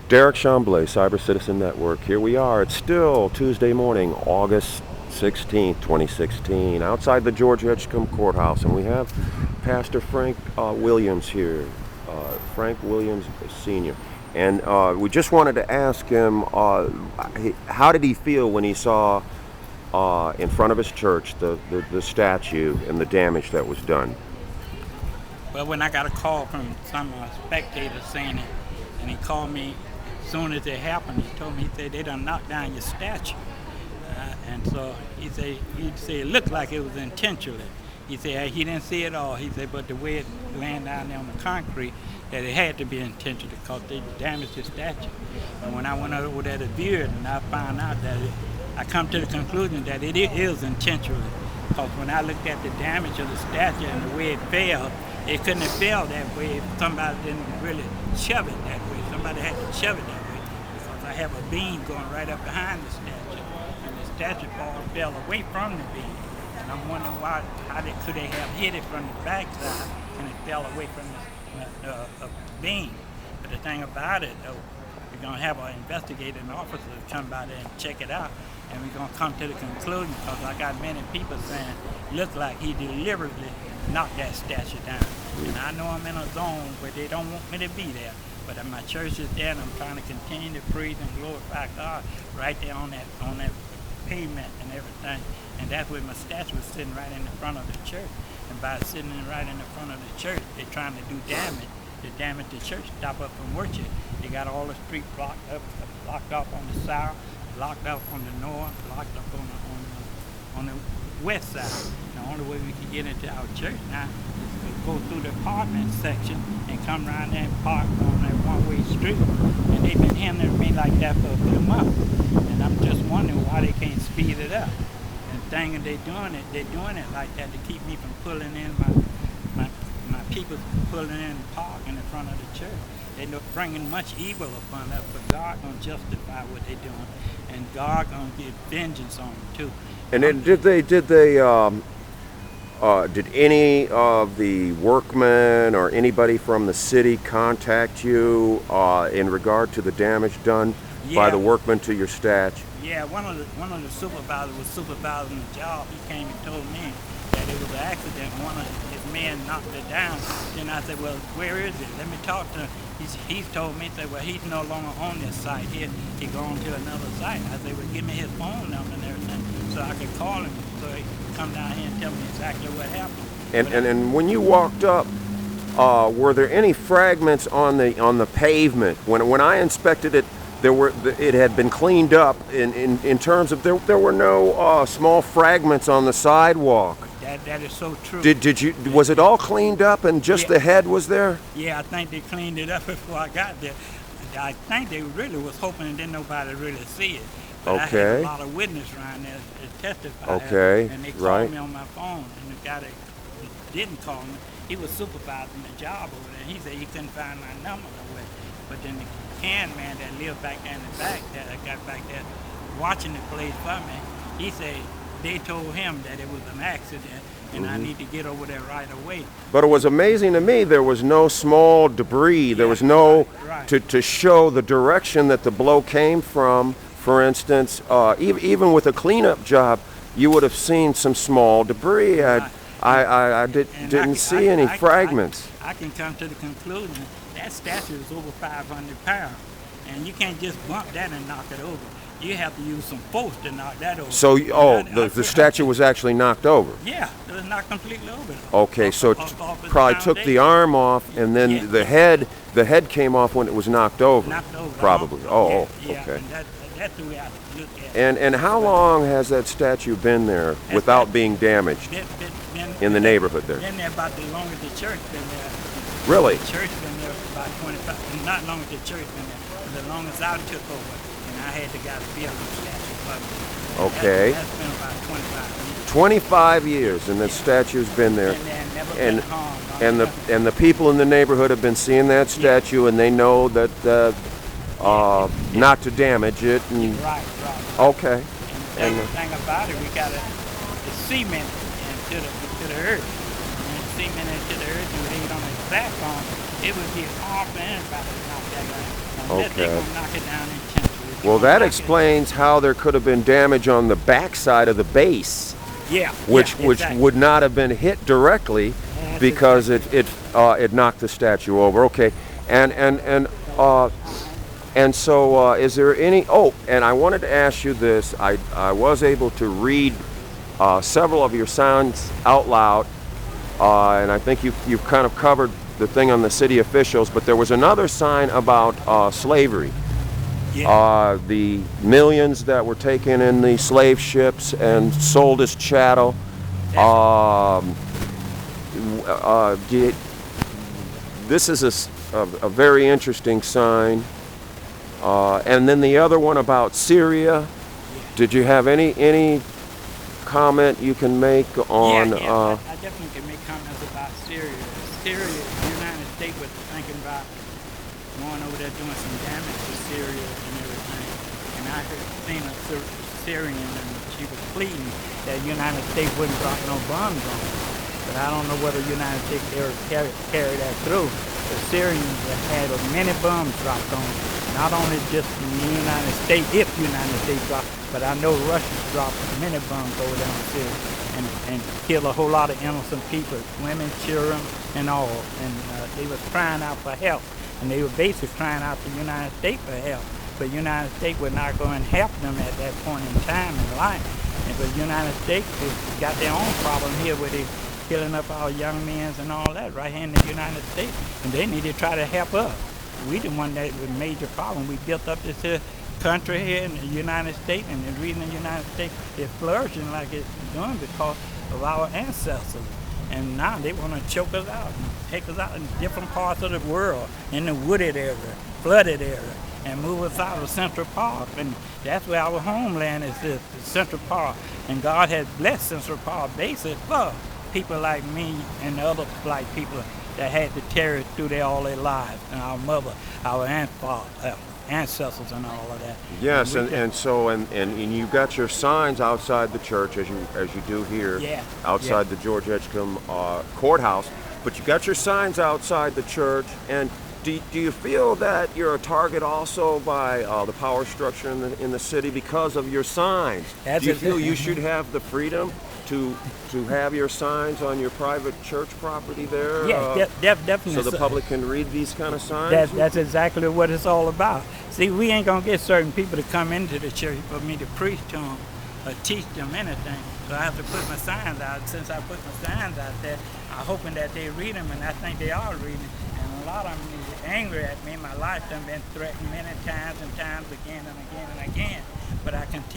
Derek Chamblay, Cyber Citizen Network. Here we are. It's still Tuesday morning, August 16th, 2016, outside the George Edgecombe Courthouse, and we have Pastor Frank Williams here, Frank Williams Sr. And we just wanted to ask him, how did he feel when he saw in front of his church the statue and the damage that was done? Well, when I got a call from some spectator saying it, and he called me as soon as it happened, he told me, he said, they done knocked down your statue. And so he said it looked like it was intentional. He said he didn't see it all. He said, but the way it landed down there on the concrete, that it had to be intentional because they damaged the statue. And when I went over there to view it, and I found out that I come to the conclusion that it is intentional. Because when I looked at the damage of the statue and the way it fell, it couldn't have fell that way if somebody didn't really shove it that way. Somebody had to shove it that way because I have a beam going right up behind the statue, and the statue fell away from the beam. And I'm wondering could they have hit it from the backside and it fell away from the beam. But the thing about it, though, we're going to have an investigating officer come by there and check it out, and we're going to come to the conclusion because I got many people saying it looked like he deliberately knocked that statue down. And I know I'm in a zone where they don't want me to be there, but my church is there, and I'm trying to continue to praise and glorify God right there on that pavement and everything. And that's where my statue was sitting right in the front of the church. And by sitting right in the front of the church, they're trying to do damage. To damage the church, stop up from worship. They got all the street blocked off on the south, blocked up on the north, blocked up on the west side. The only way we can get into our church now is to go through the apartment section and come around there and park on that one-way street. And they've been hindering me like that for a few months. And I'm just wondering why they can't speed it up. And thinking they're doing it like that to keep me from pulling in my people pulling in the park in the front of the church. They're not bringing much evil upon us, but God gonna justify what they're doing, and God gonna get vengeance on them too. And then did any of the workmen or anybody from the city contact you in regard to the damage done by the workmen to your statue? Yeah, one of the supervisors was supervising the job. He came and told me that it was an accident. One of his men knocked it down. Then I said, well, where is it? Let me talk to him. He's told me, well, he's no longer on this site here. He gone to another site. I said, well, give me his phone number and everything so I could call him so he could come down here and tell me exactly what happened. And when you walked up, were there any fragments on the pavement? When I inspected it, it had been cleaned up in terms of there were no small fragments on the sidewalk. That is so true. Was it all cleaned up and just the head was there? Yeah, I think they cleaned it up before I got there. I think they really was hoping that nobody really see it. But I had a lot of witnesses around there to testify. Okay. And they called me on my phone, and the guy that didn't call me, he was supervising the job over there. He said he couldn't find my number nowhere. But then the can man that lived back there in the back, that I got back there watching the place for me, he said they told him that it was an accident and I need to get over there right away. But it was amazing to me, there was no small debris. There was no, to show the direction that the blow came from. For instance, even with a cleanup job, you would have seen some small debris. I didn't see any fragments. I can come to the conclusion that statue is over 500 pounds, and you can't just bump that and knock it over. You have to use some force to knock that over. So, the statue was actually knocked over? Yeah, it was knocked completely over. Okay, so it probably took the arm off, and then the head came off when it was knocked over. Knocked over. Probably. Yeah, okay. And that's the way I look at it. And how long has that statue been there without being damaged in the neighborhood there? Been there about the longest the church been there. Really? The church been there for about 25. Not long as the church been there, but the longest I took over. I had the guy to build the statue for me. Okay. That's been about 25 years. 25 years, and the statue's been there. Never been harmed. And the people in the neighborhood have been seeing that statue, and they know that not to damage it. And, right. Okay. And the thing about it, we got to cement it into the earth. And cement it into the earth, and lay it on the platform. it would be hard for anybody to knock that down. Unless they're Okay. gonna knock it down intentionally. If you Well, gonna that knock explains how there could have been damage on the backside of the base, Yeah. which exactly. would not have been hit directly That's because it knocked the statue over. Okay, and so is there any? Oh, and I wanted to ask you this. I was able to read several of your signs out loud, and I think you've kind of covered the thing on the city officials. But there was another sign about slavery. Yeah. The millions that were taken in the slave ships and sold as chattel. This is a very interesting sign. And then the other one about Syria. Did you have any comment you can make on? I definitely can make comments about Syria. Syria, the United States was thinking about going over there doing some damage to Syria and everything. And I heard seen a Syrian and she was pleading that the United States wouldn't drop no bombs on her. But I don't know whether the United States ever carry that through. The Syrians had many bombs dropped on them. Not only just in the United States, if the United States dropped, but I know Russians dropped many bombs over there in Syria and killed a whole lot of innocent people, women, children, and all. And they was crying out for help. And they were basically crying out to the United States for help. But the United States would not go and help them at that point in time in life. And but the United States has got their own problem here where they killing up our young men and all that right here in the United States. And they need to try to help us. We the one that was a major problem. We built up this here country here in the United States, and the reason the United States is flourishing like it's doing because of our ancestors. And now they want to choke us out and take us out in different parts of the world, in the wooded area, flooded area, and move us out of Central Park. And that's where our homeland is, the Central Park. And God has blessed Central Park basically for people like me and other black people that had to carry through there all their lives, and our mother, our ancestors and all of that. Yes, and you got your signs outside the church as you do here, Yeah, outside the George Edgecombe courthouse. But you got your signs outside the church, and do you feel that you're a target also by the power structure in the city because of your signs? Do you feel you should have the freedom to have your signs on your private church property there? Yeah, definitely. So the public can read these kind of signs? That's exactly what it's all about. See, we ain't gonna get certain people to come into the church for me to preach to them or teach them anything. So I have to put my signs out. Since I put my signs out there, I'm hoping that they read them, and I think they are reading. And a lot of them is angry at me. My life done been threatened many times and times again and again and again. But I continue.